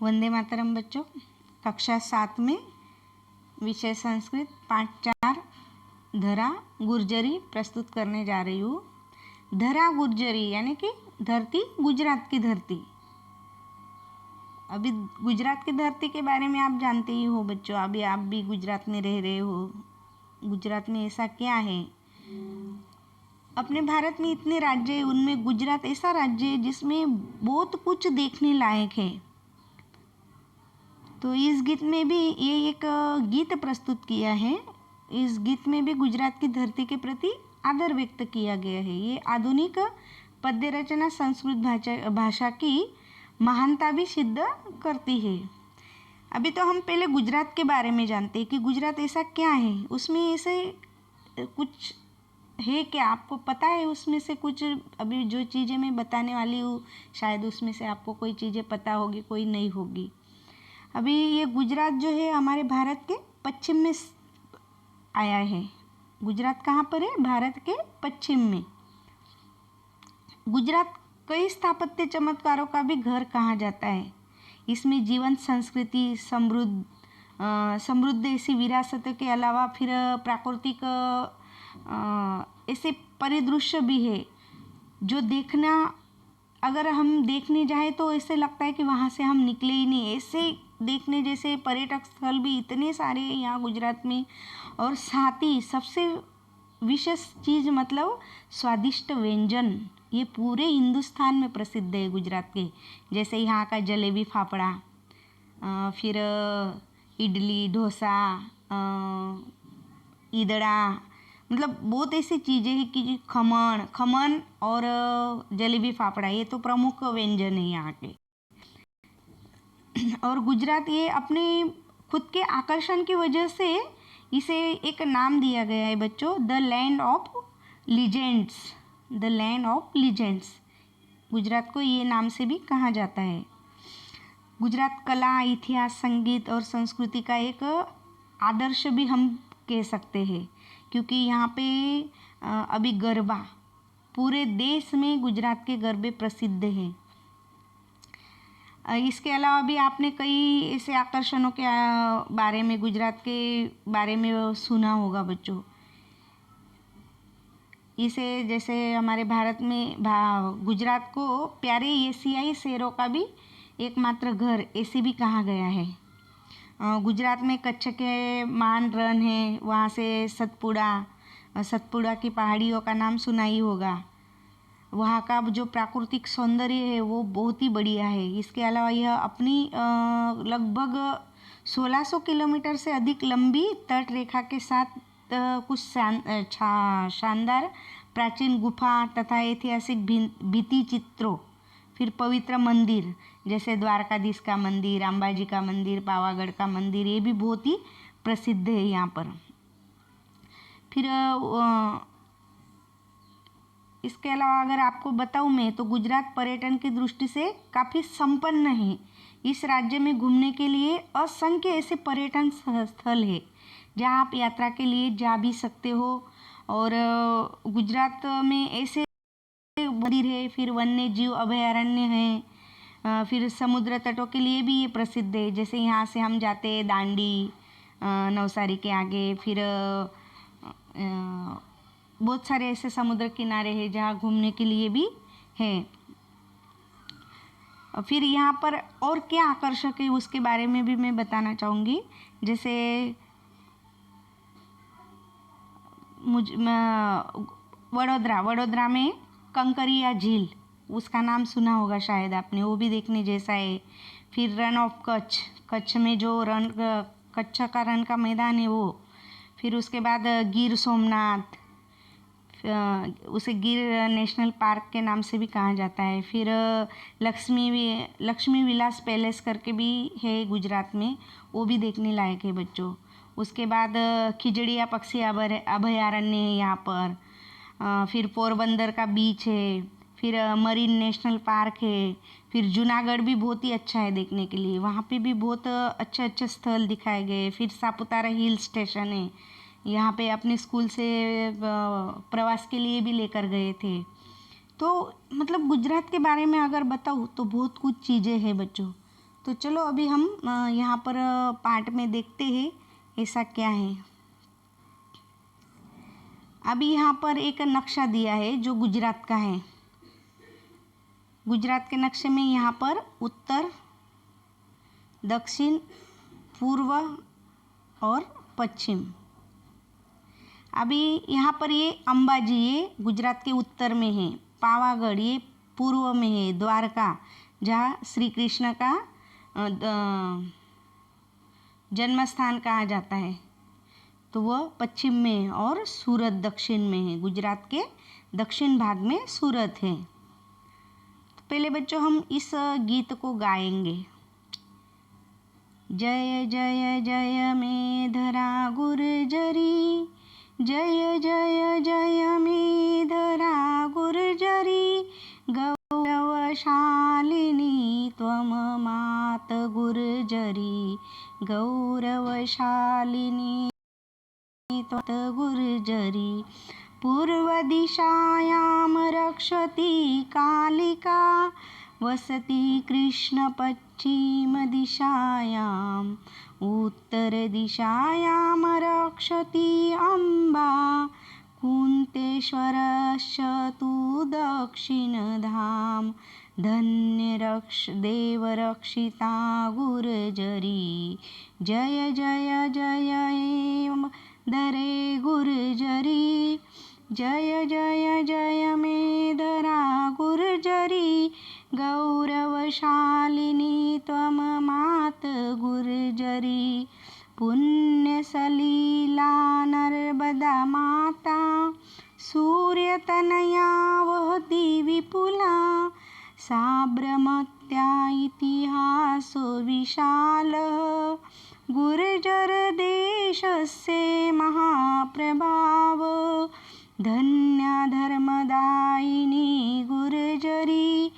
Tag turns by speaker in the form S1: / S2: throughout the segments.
S1: वंदे मातरम बच्चों। कक्षा 7 में विषय संस्कृत पाठ 4 धरा गुर्जरी प्रस्तुत करने जा रही हूँ। धरा गुर्जरी यानी कि धरती, गुजरात की धरती। अभी गुजरात की धरती के बारे में आप जानते ही हो बच्चों। अभी आप भी गुजरात में रह रहे हो। गुजरात में ऐसा क्या है? अपने भारत में इतने राज्य हैं, उनमें गुजरात ऐसा राज्य है जिसमें बहुत कुछ देखने लायक है। तो इस गीत में भी ये एक गीत प्रस्तुत किया है। इस गीत में भी गुजरात की धरती के प्रति आदर व्यक्त किया गया है। ये आधुनिक पद्य रचना संस्कृत भाषा की महानता भी सिद्ध करती है। अभी तो हम पहले गुजरात के बारे में जानते हैं कि गुजरात ऐसा क्या है, उसमें ऐसे कुछ है क्या, आपको पता है उसमें से कुछ? अभी जो चीज़ें मैं बताने वाली हूँ शायद उसमें से आपको कोई चीज़ें पता होगी, कोई नहीं होगी। अभी ये गुजरात जो है हमारे भारत के पश्चिम में आया है। गुजरात कहाँ पर है? भारत के पश्चिम में। गुजरात कई स्थापत्य चमत्कारों का भी घर कहा जाता है। इसमें जीवंत संस्कृति, समृद्ध ऐसी विरासतों के अलावा फिर प्राकृतिक ऐसे परिदृश्य भी है जो देखना, अगर हम देखने जाए तो ऐसे लगता है कि वहाँ से हम निकले ही नहीं। ऐसे देखने जैसे पर्यटक स्थल भी इतने सारे हैं यहाँ गुजरात में। और साथ ही सबसे विशेष चीज़ मतलब स्वादिष्ट व्यंजन, ये पूरे हिंदुस्तान में प्रसिद्ध है गुजरात के। जैसे यहाँ का जलेबी फाफड़ा, फिर इडली डोसा, ईदड़ा, मतलब बहुत ऐसी चीज़ें हैं कि खमन और जलेबी फाफड़ा ये तो प्रमुख व्यंजन है यहाँ के। और गुजरात ये अपने खुद के आकर्षण की वजह से इसे एक नाम दिया गया है बच्चों, the land of legends. The land of legends, Gujarat को ये नाम से भी कहा जाता है। गुजरात कला, इतिहास, संगीत और संस्कृति का एक आदर्श भी हम कह सकते हैं, क्योंकि यहाँ पे अभी गरबा पूरे देश में गुजरात के गरबे प्रसिद्ध हैं। इसके अलावा भी आपने कई ऐसे आकर्षणों के बारे में, गुजरात के बारे में सुना होगा बच्चों। इसे जैसे हमारे भारत में गुजरात को प्यारे एशियाई शहरों का भी एकमात्र घर ऐसे भी कहा गया है। गुजरात में कच्छ के मान रण है, वहाँ से सतपुड़ा की पहाड़ियों का नाम सुना ही होगा। वहाँ का जो प्राकृतिक सौंदर्य है वो बहुत ही बढ़िया है। इसके अलावा यह अपनी लगभग 1600 किलोमीटर से अधिक लंबी तट रेखा के साथ कुछ शानदार प्राचीन गुफा तथा ऐतिहासिक भित्ति चित्रों, फिर पवित्र मंदिर जैसे द्वारकाधीश का मंदिर, अंबाजी का मंदिर, पावागढ़ का मंदिर, ये भी बहुत ही प्रसिद्ध है यहाँ पर। फिर इसके अलावा अगर आपको बताऊँ मैं तो गुजरात पर्यटन की दृष्टि से काफ़ी संपन्न है। इस राज्य में घूमने के लिए असंख्य ऐसे पर्यटन स्थल है जहाँ आप यात्रा के लिए जा भी सकते हो। और गुजरात में ऐसे मंदिर है, फिर वन्य जीव अभयारण्य है, फिर समुद्र तटों के लिए भी ये प्रसिद्ध है। जैसे यहाँ से हम जाते हैं दांडी, नवसारी के आगे, फिर बहुत सारे ऐसे समुद्र किनारे हैं जहाँ घूमने के लिए भी है। फिर यहाँ पर और क्या आकर्षक है उसके बारे में भी मैं बताना चाहूँगी। जैसे वडोदरा में कंकरिया झील, उसका नाम सुना होगा शायद आपने, वो भी देखने जैसा है। फिर रन ऑफ कच्छ में जो कच्छ का रण का मैदान है वो। फिर उसके बाद गिर सोमनाथ, उसे गिर नेशनल पार्क के नाम से भी कहा जाता है। फिर लक्ष्मी विलास पैलेस करके भी है गुजरात में, वो भी देखने लायक है बच्चों। उसके बाद खिजड़िया पक्षी अभयारण्य है यहाँ पर। फिर पोरबंदर का बीच है, फिर मरीन नेशनल पार्क है। फिर जूनागढ़ भी बहुत ही अच्छा है देखने के लिए, वहाँ पे भी बहुत अच्छे अच्छे स्थल दिखाए गए। फिर सापुतारा हिल स्टेशन है, यहाँ पे अपने स्कूल से प्रवास के लिए भी लेकर गए थे। तो मतलब गुजरात के बारे में अगर बताऊँ तो बहुत कुछ चीज़ें हैं बच्चों। तो चलो अभी हम यहाँ पर पाठ में देखते हैं ऐसा क्या है। अभी यहाँ पर एक नक्शा दिया है जो गुजरात का है। गुजरात के नक्शे में यहाँ पर उत्तर, दक्षिण, पूर्व और पश्चिम। अभी यहाँ पर ये अंबाजी ये गुजरात के उत्तर में है, पावागढ़ ये पूर्व में है, द्वारका जहाँ श्री कृष्ण का जन्म स्थान कहा जाता है तो वह पश्चिम में है, और सूरत दक्षिण में है। गुजरात के दक्षिण भाग में सूरत है। तो पहले बच्चों हम इस गीत को गाएंगे। जय जय जय मेधरा गुर्जरी, जय जय जय मेधरा गुर्जरी, गौरवशालिनी त्वं मात गुर्जरी, गौरवशालिनी त्वं गुर्जरी। पूर्वदिशायां रक्षति कालिका, वसति कृष्णपश्चिमदिशायाम्, उत्तरदिशायां रक्षति अम्बा, कुन्तेश्वरस्य तु दक्षिणधाम, देवरक्षिता गुर्जरी। जय जय जय धरे गुर्जरी, जय जय जय मेधरा गुर्जरी, गौरवशालिनी त्वं मात गुर्जरी। पुण्यसलीला नर्मदा माता, सूर्यतनया वहति विपुला, साबरमत्या इतिहासो विशालः, गुर्जर देशस्य महाप्रभाव, धन्या धर्मदायिनी गुर्जरी।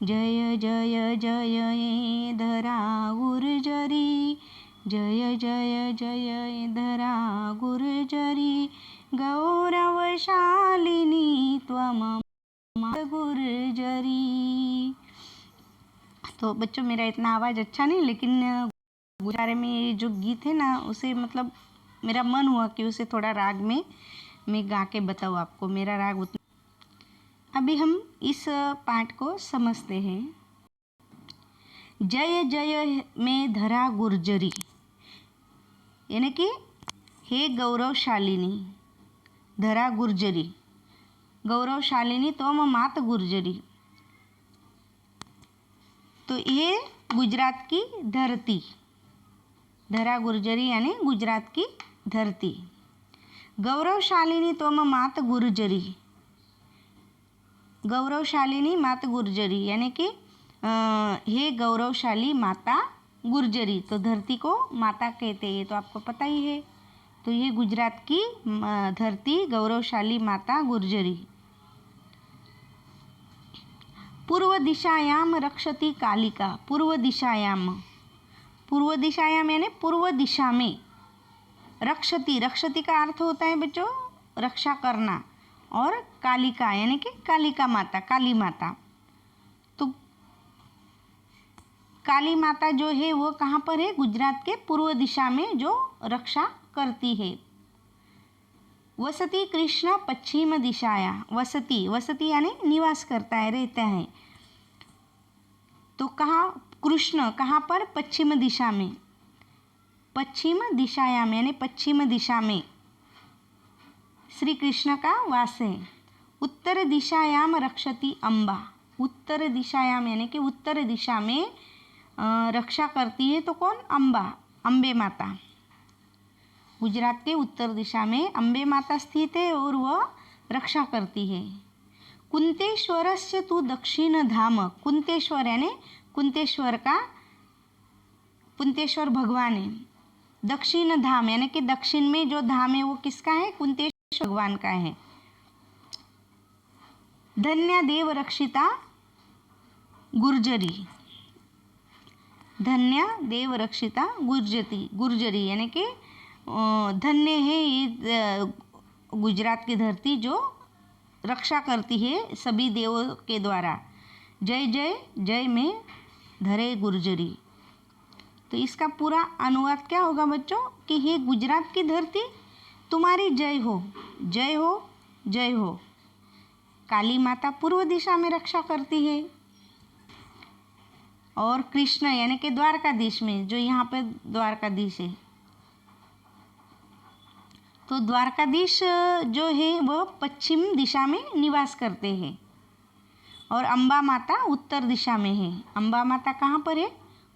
S1: जय जय जय धरा गुर्जरी, जय जय जय धरा गुर्जरी, गौरवशालिनी त्वं गुर्जरी। तो बच्चों मेरा इतना आवाज़ अच्छा नहीं, लेकिन गुजारे में ये जो गीत है ना उसे मतलब मेरा मन हुआ कि उसे थोड़ा राग में मैं गा के बताऊँ आपको। मेरा राग उतना। अभी हम इस पाठ को समझते हैं। जय जय में धरा गुर्जरी, यानी कि हे गौरवशालिनी धरा गुर्जरी, गौरवशालिनी त्वं मात गुर्जरी। तो ये गुजरात की धरती, धरा गुर्जरी यानी गुजरात की धरती। गौरवशालिनी त्वं मात गुर्जरी, गौरवशालिनी मात गुर्जरी यानी कि हे गौरवशाली माता गुर्जरी। तो धरती को माता कहते हैं, तो आपको पता ही है। तो ये गुजरात की धरती गौरवशाली माता गुर्जरी। पूर्व दिशायां रक्षति कालिका, पूर्व दिशायां, पूर्व दिशायां यानी पूर्व दिशा में, रक्षति, रक्षति का अर्थ होता है बच्चों रक्षा करना, और कालिका यानी कि कालिका माता, काली माता। तो काली माता जो है वो कहाँ पर है? गुजरात के पूर्व दिशा में जो रक्षा करती है। वसति कृष्ण पश्चिम दिशाया, वसति, वसति यानी निवास करता है, रहता है। तो कहाँ? कृष्ण कहाँ पर? पश्चिम दिशा में, पश्चिम दिशायाम यानी पश्चिम दिशा में श्री कृष्ण का वास है। उत्तर दिशायाम रक्षति अम्बा, उत्तर दिशायाम यानी कि उत्तर दिशा में रक्षा करती है। तो कौन? अम्बा, अम्बे माता। गुजरात के उत्तर दिशा में अम्बे माता स्थित है और वह रक्षा करती है। कुंतेश्वरस्य तु दक्षिण धाम, कुंतेश्वर यानी कुंतेश्वर का, कुंतेश्वर भगवान है। दक्षिण धाम यानी कि दक्षिण में जो धाम है वो किसका है? कुंतेश्वर भगवान का है। धन्या देव रक्षिता गुर्जरी, धन्या देव रक्षिता गुर्जती, गुर्जरी यानी कि धन्य है ये गुजरात की धरती जो रक्षा करती है सभी देवों के द्वारा। जय जय जय में धरे गुर्जरी, तो इसका पूरा अनुवाद क्या होगा बच्चों कि हे गुजरात की धरती तुम्हारी जय हो, जय हो, जय हो। काली माता पूर्व दिशा में रक्षा करती है और कृष्ण यानी कि द्वारकाधीश में, जो यहाँ पे द्वारकाधीश है, तो द्वारकाधीश जो है वह पश्चिम दिशा में निवास करते हैं और अम्बा माता उत्तर दिशा में है। अम्बा माता कहाँ पर है?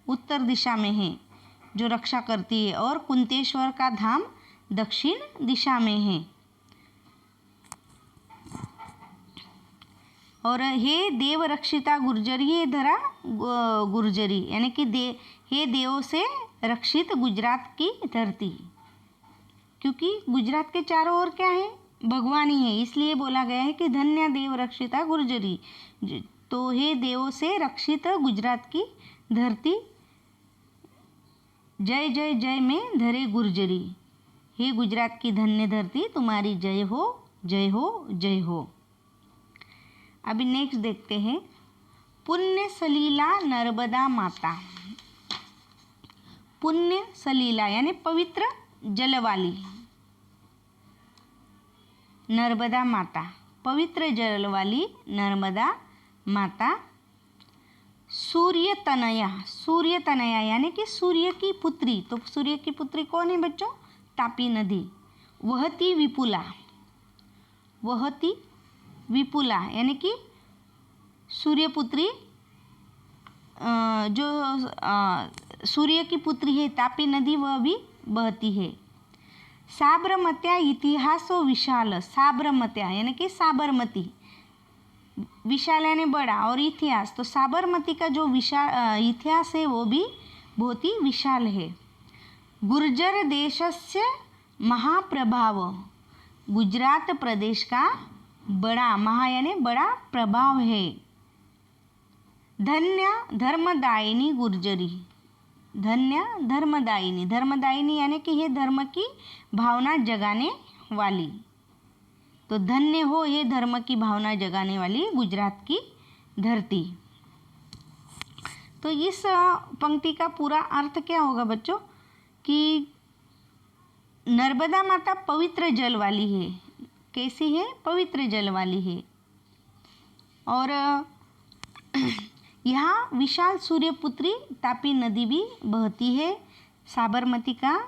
S1: उत्तर दिशा में है, जो रक्षा करती है। और कुंतेश्वर का धाम दक्षिण दिशा में है। और हे देव रक्षिता गुर्जरी, हे धरा गुर्जरी यानी कि हे देवों से रक्षित गुजरात की धरती, क्योंकि गुजरात के चारों ओर क्या है? भगवान ही है, इसलिए बोला गया है कि धन्य देव रक्षिता गुर्जरी। तो हे देवों से रक्षित गुजरात की धरती, जय जय जय में धरे गुर्जरी। हे गुजरात की धन्य धरती तुम्हारी जय हो, जय हो, जय हो। अभी नेक्स्ट देखते हैं, पुण्य सलीला नर्मदा माता। पुण्य सलीला यानी पवित्र जल वाली नर्मदा माता, पवित्र जल वाली नर्मदा माता। सूर्य तनया, सूर्य तनया यानी कि सूर्य की पुत्री। तो सूर्य की पुत्री कौन है बच्चों? तापी नदी। वहती विपुला, वहती विपुला यानी कि सूर्यपुत्री, जो सूर्य की पुत्री है तापी नदी, वह भी बहती है। साबरमत्या इतिहासो विशाल, साबरमत्या यानी कि साबरमती, विशाल यानी बड़ा और इतिहास, तो साबरमती का जो विशाल इतिहास है वो भी बहुत ही विशाल है। गुर्जर देशस्य महाप्रभाव, गुजरात प्रदेश का बड़ा, महा यानी बड़ा प्रभाव है। धन्य धर्मदायिनी गुर्जरी, धन्य धर्मदायिनी, धर्मदायिनी यानी कि ये धर्म की भावना जगाने वाली। तो धन्य हो ये धर्म की भावना जगाने वाली गुजरात की धरती। तो इस पंक्ति का पूरा अर्थ क्या होगा बच्चों कि नर्मदा माता पवित्र जल वाली है। कैसी है? पवित्र जल वाली है। और यहाँ विशाल सूर्यपुत्री तापी नदी भी बहती है। साबरमती का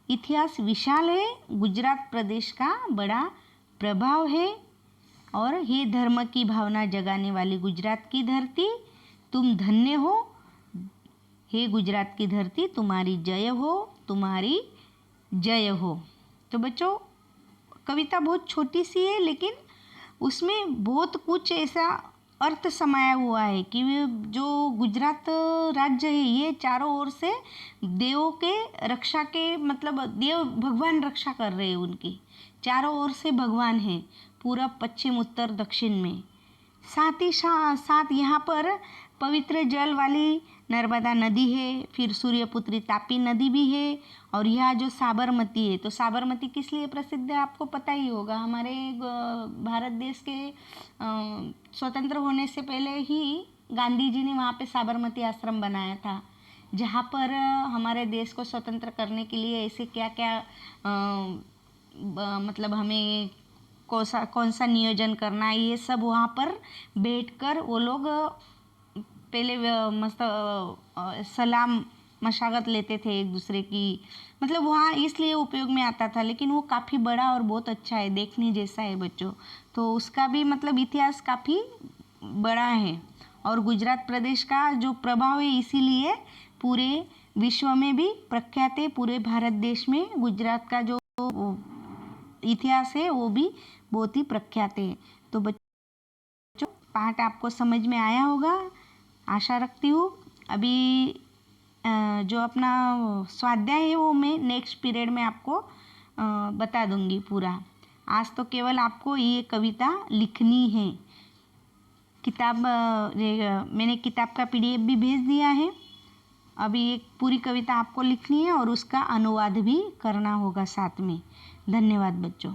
S1: इतिहास विशाल है, गुजरात प्रदेश का बड़ा प्रभाव है। और ये धर्म की भावना जगाने वाली गुजरात की धरती, तुम धन्य हो। हे गुजरात की धरती तुम्हारी जय हो, तुम्हारी जय हो। तो बच्चों कविता बहुत छोटी सी है, लेकिन उसमें बहुत कुछ ऐसा अर्थ समाया हुआ है कि जो गुजरात राज्य है ये चारों ओर से देवों के रक्षा के, मतलब देव भगवान रक्षा कर रहे हैं उनकी। चारों ओर से भगवान है, पूरब पश्चिम उत्तर दक्षिण में। साथ ही साथ यहाँ पर पवित्र जल वाली नर्मदा नदी है, फिर सूर्यपुत्री तापी नदी भी है। और यह जो साबरमती है, तो साबरमती किस लिए प्रसिद्ध है आपको पता ही होगा। हमारे भारत देश के स्वतंत्र होने से पहले ही गांधी जी ने वहाँ पे साबरमती आश्रम बनाया था, जहाँ पर हमारे देश को स्वतंत्र करने के लिए ऐसे क्या क्या मतलब हमें कौन सा नियोजन करना है, ये सब वहाँ पर बैठकर वो लोग पहले मस्त सलाम मशागत लेते थे एक दूसरे की, मतलब वहाँ इसलिए उपयोग में आता था। लेकिन वो काफ़ी बड़ा और बहुत अच्छा है, देखने जैसा है बच्चों। तो उसका भी मतलब इतिहास काफ़ी बड़ा है। और गुजरात प्रदेश का जो प्रभाव है इसीलिए पूरे विश्व में भी प्रख्यात है। पूरे भारत देश में गुजरात का जो इतिहास है वो भी बहुत ही प्रख्यात है। तो बच्चों पाठ आपको समझ में आया होगा, आशा रखती हूँ। अभी जो अपना स्वाध्याय है वो मैं नेक्स्ट पीरियड में आपको बता दूंगी पूरा। आज तो केवल आपको ये कविता लिखनी है। किताब मैंने किताब का PDF भी भेज दिया है। अभी एक पूरी कविता आपको लिखनी है और उसका अनुवाद भी करना होगा साथ में। धन्यवाद बच्चों।